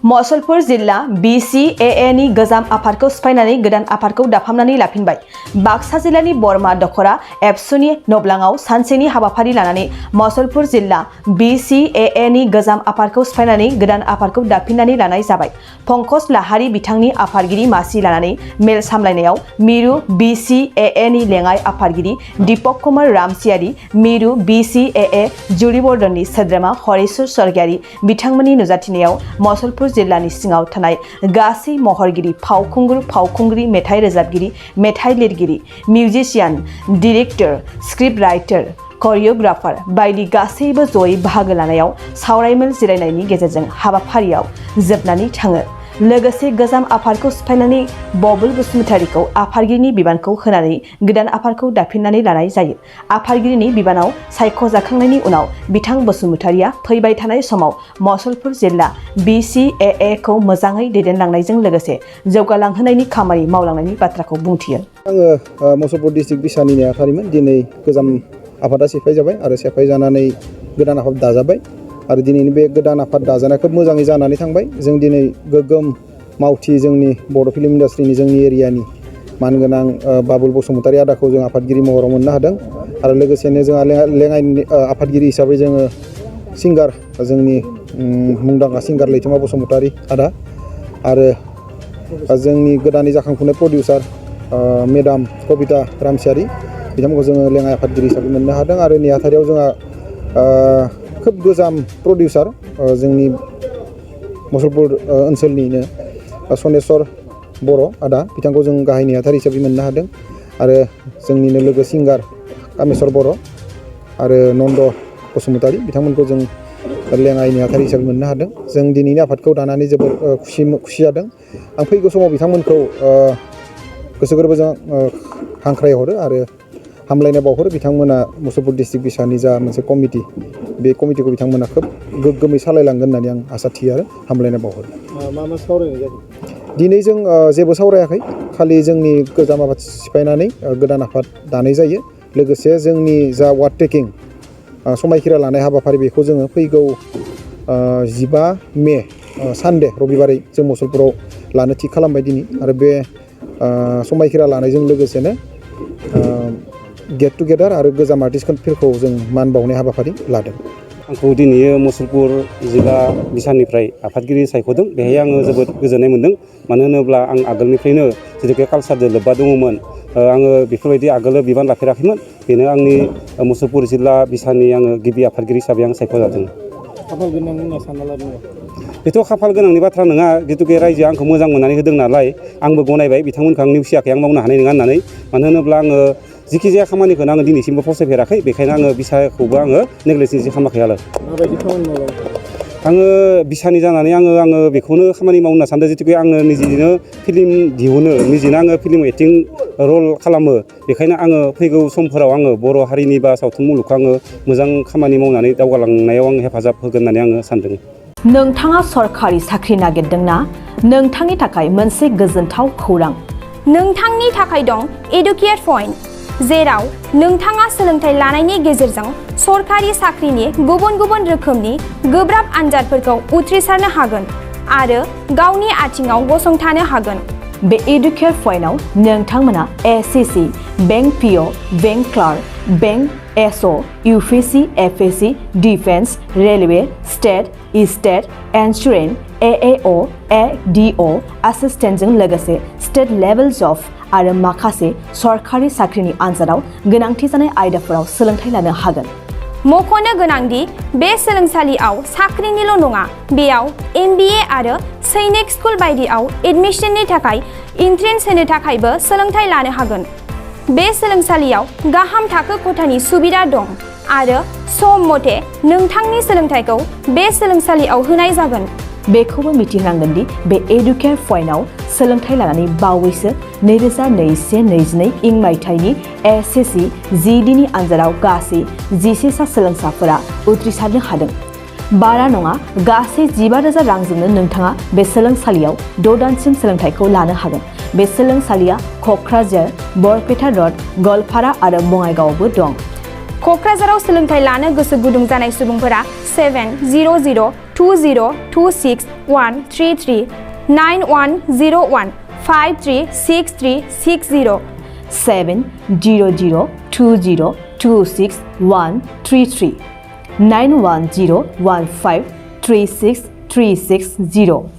मसलपुर जिल्ला Bcaa नि गोजाम आफादखौ सिफायनानै गोदान आफादखौ दाफामनानै लाफिनबाय। बाक्सा जिल्लानि बरमा दखरा एबसुनि नब्लाङाव सानसेनि हाबाफारि लानानै मसलपुर जिल्ला Bcaa नि गोजाम आफादखौ सिफायनानै गोदान आफादखौ दाफिननानै लानाय जाबाय। पंकज लाहारी बिथांनि आफादगिरि मासि लानानै मेल सामलायनायाव मिरु Bcaa नि लेङाइ आफादगिरि दीपक कुमार रामसियारि, मिरु Bcaa जुरिबर्धननि सोद्रोमा हरेश्वर स्वर्गियारि बिथांमोननि नुजाथिनायाव मसलपुर जिल्लानि सिङाव थानाय गासै महरगिरि, फावखुंग्रि, मेथाइ रोजाबगिरि, मेथाइ लिरगिरि, मिउजिशियान, डिरेक्टर, स्क्रिप्ट राइटार, करियोग्राफार बायदि गासैबो जयै बाहागो लानायाव सावरायमेल जिरायनायनि गेजेरजों हाबाफारियाव जोबनानै थाङो। लोगोसे गोजाम आफादखौ सिफायनानै बबुल बसुमतारीखौ आफादगिरिनि बिबानखौ होनानै गोदान आफादखौ दाफिननानै लानाय जायो। आफादगिरिनि बिबानाव सायख'जाखांनायनि उनाव बिथां बसुमतारीया फैबाय थानाय समाव मसलपुर जिल्ला Bcaa खौ मोजाङै दैदेनलांनायजों लोगोसे जौगालांहोनायनि खामानि मावलांनायनि बाथ्राखौ बुंथियो। आङो मसलपुर डिस्ट्रिक्ट बिसानि नेहाथारिमोन। दिनै गोजाम आफादा सेफायजाबाय आरो सेफायजानानै गोदान आफाद दाजाबाय आरो दिनैनि बे गोदान आफाद दाजानाया खोब मोजाङै जानानै थांबाय। जों दिनै गोग्गोम मावथि जोंनि बर' फिल्म इन्डास्ट्रिनि जोंनि एरियानि मानगोनां बाबुल बसुमतारी आदाखौ जों आफादगिरि महराव मोननो हादों आरो लोगोसेनो जोंहा लेङाइनि आफादगिरि हिसाबै जोङो सिंगार जोंनि मुंदांखा सिंगार लैथोमा बसुमतारी आदा आरो जोंनि गोदानै जाखांफुनाय प्रडिउसार मेडाम कबिता रामसियारि बिथांमोनखौ जोङो लेङाइ आफादगिरि हिसाबै मोननो हादों आरो नेहाथारियाव जोंहा खोब गोजाम प्रडिउसार जोंनि मसलपुर ओनसोलनिनो सनेस्वर बर' आदा बिथांखौ जों गाहाय नेहाथारि हिसाबै मोननो हादों आरो जोंनिनो लोगो सिंगार कामेस्वर बर' आरो नन्द बसुमतारी बिथांमोनखौ जों लेङाइ नेहाथारि हिसाबै मोननो हादों। जों दिनैनि आफादखौ दानानै जोबोर खुसि जादों। आं फैगौ समाव बिथांमोनखौ गोसो गोरबोजों हांख्रायहरो आरो हामलायनाय बावहरो। बिथांमोना मसलपुर डिस्ट्रिक्ट बिसानि जा मोनसे कमिटि बे कमिटिखौ बिथांमोना खोब गोग्गोमै सालायलांगोन होननानै आं आसा थियो आरो हामलायनाय बावहरो। मा सावरायनाय जादों? दिनै जों जेबो सावरायाखै, खालि जोंनि गोजाम आफाद सिफायनानै गोदान आफाद दानाय जायो। लोगोसे जोंनि जा वार्ड टेकिं समायखिरा लानाय हाबाफारि बेखौ जोङो फैगौ 15 मे सानडे रबिबारै जों मसलपुराव लानो थि खालामबाय दिनै आरो बे समायखिरा लानायजों लोगोसेनो गेट टुगेदार आरो गोजाम आर्टिस्टफोरखौ जों मान बावनाय हाबाफारि लादों। आंखौ दिनै मसलपुर जिल्ला बिसाननिफ्राय आफादगिरि सायख'दों। बेहाय आङो जोबोद गोजोननाय मोन्दों। मानो होनोब्ला आं आगोलनिफ्रायनो जिहेतु कालसारजों लोब्बा दङमोन, आङो बेफोरबायदि आगोलो बिबान लाफेराखैमोन। बेनो आंनि मसलपुर जिल्ला बिसानि आङो गिबि आफादगिरि हिसाबै आं सायख'जादों। खाफाल गोनां होनना सानना लादों? बेथ' खाफाल गोनांनि बाथ्रा नङा, जिहेतुके रायजोआ आंखौ मोजां मोननानै होदों नालाय आंबो गनायबाय बिथांमोनखौ आं नेवसियाखै, आं मावनो हानाय नङा होननानै। मानो होनोब्ला आङो जिखि जाया खामानिखौनो आङो दिनैसिमबो फसायफेराखै, बेखायनो आङो बिसाखौबो आङो नेग्लेक्ट खालामाखै आरो। माबायदि खामानि मावलांखो? आङो बिसानि जानानै आङो बेखौनो खामानि मावनो होनना सानदों। जिहेतुके आङो निजेनो फिल्म दिहुनो, निजेनो आङो फिल्म एक्टिं रल खालामो। बेखायनो आङो फैगौ समफोराव आङो बर' हारिनि बा सावथुन मुलुगखौ आङो मोजां खामानि मावनानै दावगालांनायाव आं हेफाजाब होगोन होननानै आङो सानदों। नोंथाङा सरखारि साख्रि नागिरदोंना? नोंथांनि थाखाय मोनसे गोजोनथाव खौरां। नोंथांनि थाखाय दं एडुकेट पइन्ट, जेराव नोंथाङा सोलोंथाइ लानायनि गेजेरजों सरखारि साख्रिनि गुबुन रोखोमनि गोब्राब आनजादफोरखौ उथ्रिसारनो हागोन आरो गावनि आथिङाव गसंथानो हागोन। बे एडुकेट पइन्टआव नोंथांमोना SSC, bank PO, bank clerk, bank SO, UPSC, FSC, defence, railway, state insurance, AAO, ADO एसिस्टेन्टजों लोगोसे स्टेट लेभेल जब आरो माखासे सरखारि साख्रिनि आनजादाव गोनांथि जानाय आयदाफोराव सोलोंथाइ लानो हागोन। मख'नो गोनांदि बे सोलोंसालियाव साख्रिनिल' नङा, बेयाव MBA आरो सैनिक स्कुल बायदियाव एडमिसननि थाखाय एन्ट्रेन्स होनो थाखायबो सोलोंथाइ लानो हागोन। बे सोलोंसालियाव गाहाम थाखो खथानि सुबिदा दं आरो सम मथे नोंथांनि सोलोंथाइखौ बे सोलोंसालियाव होनाय जागोन। बेखौबो मिथिनांगोन दि बे एडुकेट पइन्टआव सोलोंथाइ लानानै बावैसो 2021-22 इं मायथाइनि एसएससि जिडिनि आनजादाव गासै 11 सा सोलोंसाफोरा उथ्रिसारनो हादों। बारा नङा, गासै 15,000 रांजोंनो नोंथाङा बे सोलोंसालियाव 6 दानसिम सोलोंथाइखौ लानो हागोन। बे सोलोंसालिया क'क्राझार, बरपेटा रड, गवालपारा आरो बङाइगावआवबो दं। क'क्राझाराव सोलोंथाइ लानो गोसो गुदुं जानाय सुबुंफोरा 7002 2026-133 9101 536360 700202613391015363660